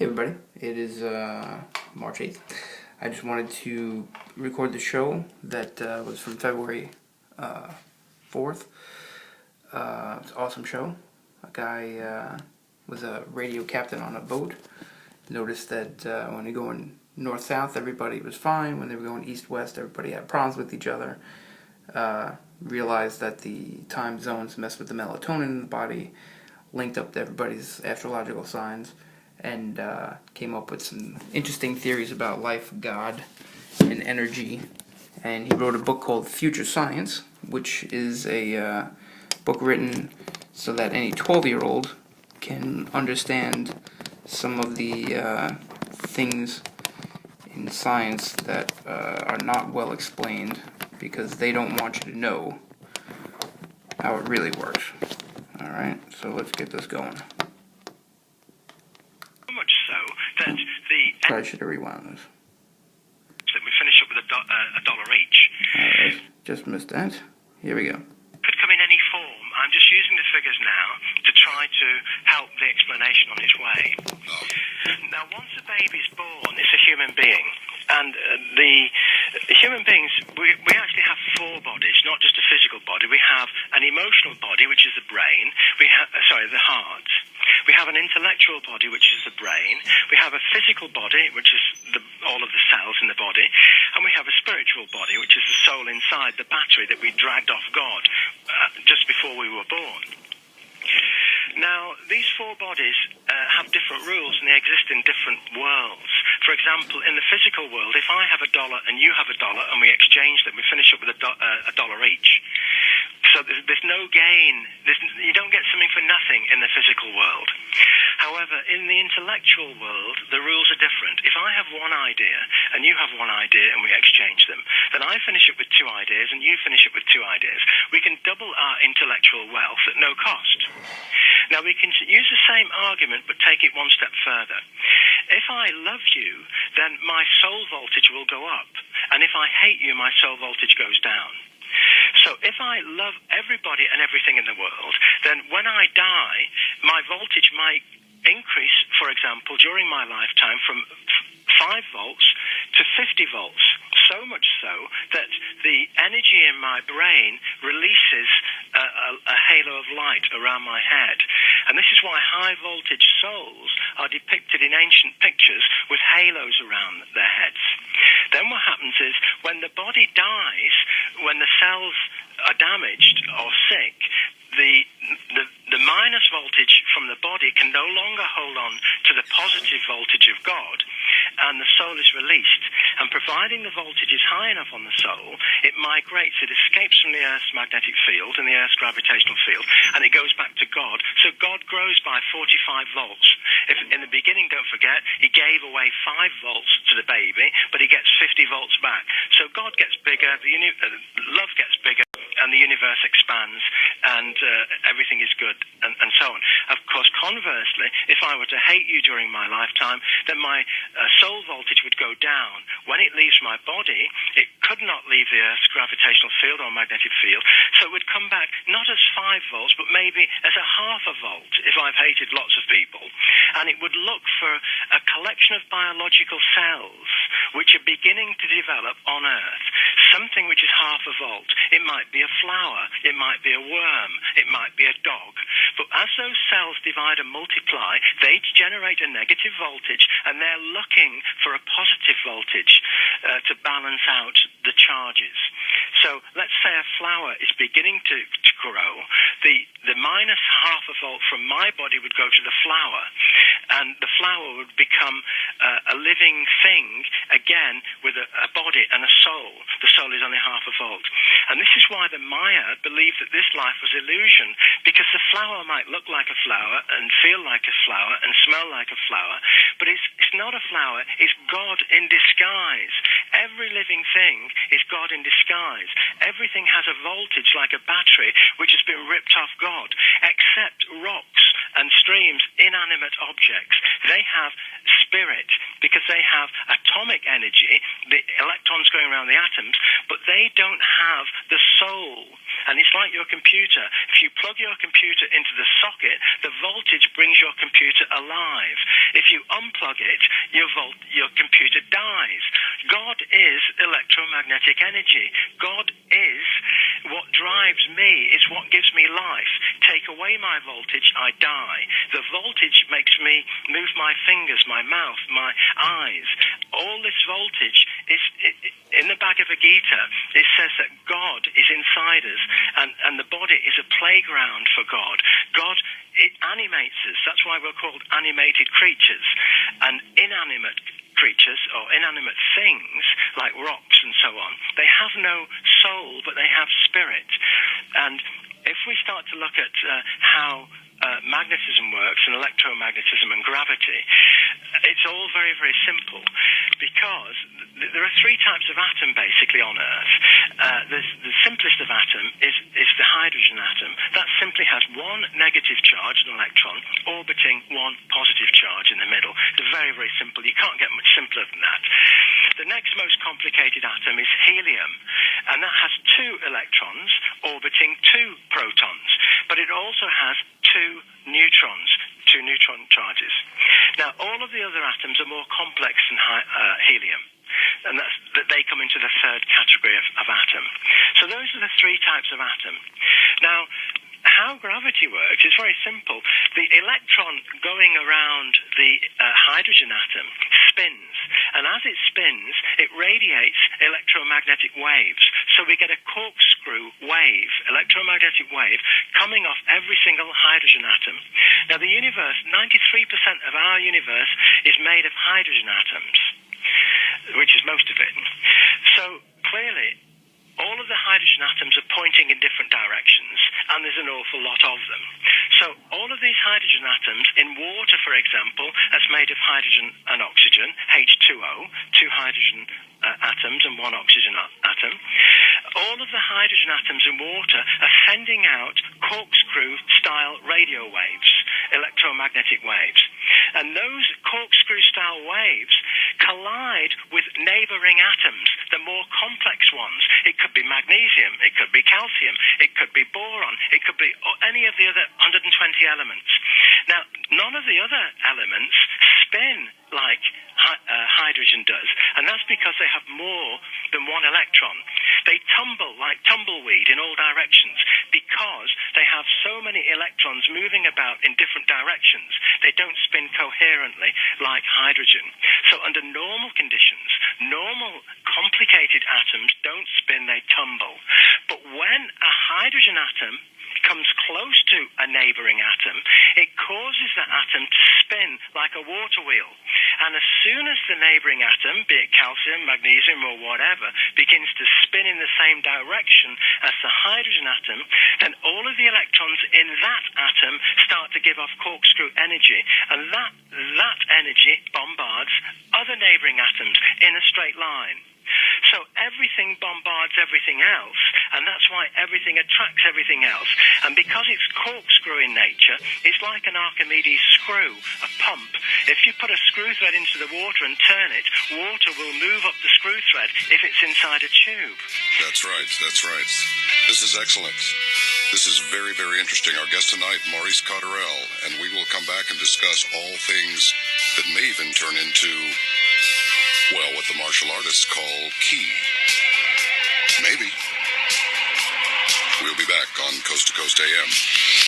Hey everybody, it is March 8th. I just wanted to record the show that was from February 4th. It's an awesome show. A guy was a radio captain on a boat. Noticed that when they were going north-south, everybody was fine. When they were going east-west, everybody had problems with each other. Realized that the time zones messed with the melatonin in the body, linked up to everybody's astrological signs, and came up with some interesting theories about life, God, and energy. And he wrote a book called Futurescience, which is a book written so that any 12-year-old can understand some of the things in science that are not well explained, because they don't want you to know how it really works. Alright, so let's get this going. That Probably should have rewound this. That we finish up with a dollar each. Alright, just missed that. Here we go. Could come in any form. I'm just using the figures now to try to help the explanation on its way. Now, once a baby's born, it's a human being. And the human beings, we actually have four bodies, not just a physical body. We have an emotional body, which is the brain. The heart. We have an intellectual body, which is the brain. We have a physical body, which is all of the cells in the body. And we have a spiritual body, which is the soul inside, the battery that we dragged off God just before we were born. Now, these four bodies have different rules, and they exist in different worlds. For example, in the physical world, if I have $1 and you have $1 and we exchange them, we finish up with a dollar each. So there's no gain. You don't get something for nothing in the physical world. However, in the intellectual world, the rules are different. If I have one idea and you have one idea and we exchange them, then I finish up with two ideas and you finish up with two ideas. We can double our intellectual wealth at no cost. Now, we can use the same argument but take it one step further. If I love you, then my soul voltage will go up. And if I hate you, my soul voltage goes down. So if I love everybody and everything in the world, then when I die, my voltage might increase, for example, during my lifetime from 5 volts to 50 volts. So much so that the energy in my brain releases a halo of light around my head. And this is why high voltage souls are depicted in ancient pictures with halos around their heads. Then what happens is, when the body dies, when the cells are damaged or sick, the minus voltage from the body can no longer hold on to the positive voltage of God, and the soul is released. And providing the voltage is high enough on the soul, it migrates, it escapes from the Earth's magnetic field and the Earth's gravitational field, and it goes back to God. So God grows by 45 volts. If in the beginning, don't forget, he gave away 5 volts to the baby, but he gets 50 volts back. So God gets bigger, love gets bigger, and the universe expands, and everything is good, and so on. Of course, conversely, if I were to hate you during my lifetime, then my soul voltage would go down. When it leaves my body, it could not leave the Earth's gravitational field or magnetic field, so it would come back not as 5 volts, but maybe as a half a volt if I've hated lots of people. And it would look for a collection of biological cells which are beginning to develop on Earth, something which is half a volt. It might be a flower, it might be a worm, it might be a dog. But as those cells divide and multiply, they generate a negative voltage, and they're looking for a positive voltage to balance out the charges. So let's say a flower is beginning to grow. The minus half a volt from my body would go to the flower, and the flower would become a living thing again with a body and a soul. The soul is only half a volt. And this is why the Maya believed that this life was illusion, because the flower might look like a flower and feel like a flower and smell like a flower, but it's not a flower, it's God in disguise. Every living thing is God in disguise. Everything has a voltage like a battery which has been ripped off God, except rocks and streams, inanimate objects. They have spirit because they have atomic energy, the electrons going around the atoms, but they don't have the soul. And it's like your computer. If you plug your computer into the socket, the voltage brings your computer alive. If you unplug it, your computer dies. God is electromagnetic energy. God is what drives me. It's what gives me life. Take away my voltage, I die. The voltage makes me move my fingers, my mouth, my eyes. All this voltage is in the Bhagavad Gita. It says that God is inside us, and the body is a playground for God. God, it animates us. That's why we're called animated creatures. And inanimate creatures or inanimate things like rocks and so on, they have no soul, but they have spirit. And if we start to look at how magnetism works and electromagnetism and gravity, it's all very, very simple, because there are three types of atom basically on Earth. The simplest of atom is the hydrogen atom. That simply has one negative charge, an electron, orbiting one positive charge in the middle. It's very, very simple. You can't get much simpler than that. The next most complicated atom is helium, and that has two electrons orbiting two protons, but it also has two neutrons, two neutron charges. Now, all of the other atoms are more complex than helium, and that they come into the third category of atom. So those are the three types of atom. Now, how gravity works is very simple. The electron going around the hydrogen atom spins, and as it spins, it radiates electromagnetic waves. So we get a corkscrew wave, electromagnetic wave, coming off every single hydrogen atom. Now, the universe, 93% of our universe is made of hydrogen atoms, which is most of it. So clearly, all of the hydrogen atoms are pointing in different directions, and there's an awful lot of them. So all of these hydrogen atoms, in water, for example, that's made of hydrogen and oxygen, H2O, two hydrogen atoms and one oxygen atom, all of the hydrogen atoms in water are sending out corkscrew-style radio waves, electromagnetic waves. And those corkscrew-style waves collide with neighboring atoms, the more complex ones. It could be magnesium, it could be calcium, it could be boron, it could be any of the other 120 elements. Now, none of the other elements spin like hydrogen does, and that's because they have more than one electron. They tumble like tumbleweed in all directions because they have so many electrons moving about in different directions. They don't spin coherently like hydrogen. So under normal conditions, normal complicated atoms don't spin, they tumble. But when a hydrogen atom comes close to a neighboring atom, it causes that atom to spin like a water wheel. And as soon as the neighboring atom, be it calcium, magnesium, or whatever, begins to spin in the same direction as the hydrogen atom, then all of the electrons in that atom start to give off corkscrew energy, and that energy bombards other neighboring atoms in a straight line. So everything bombards everything else, and that's why everything attracts everything else. And because it's corkscrew in nature, it's like an Archimedes screw, a pump. If you put a screw thread into the water and turn it, water will move up the screw thread if it's inside a tube. That's right, that's right. This is excellent. This is very, very interesting. Our guest tonight, Maurice Cotterell, and we will come back and discuss all things that may even turn into, well, what the martial artists call ki. Maybe. We'll be back on Coast to Coast AM.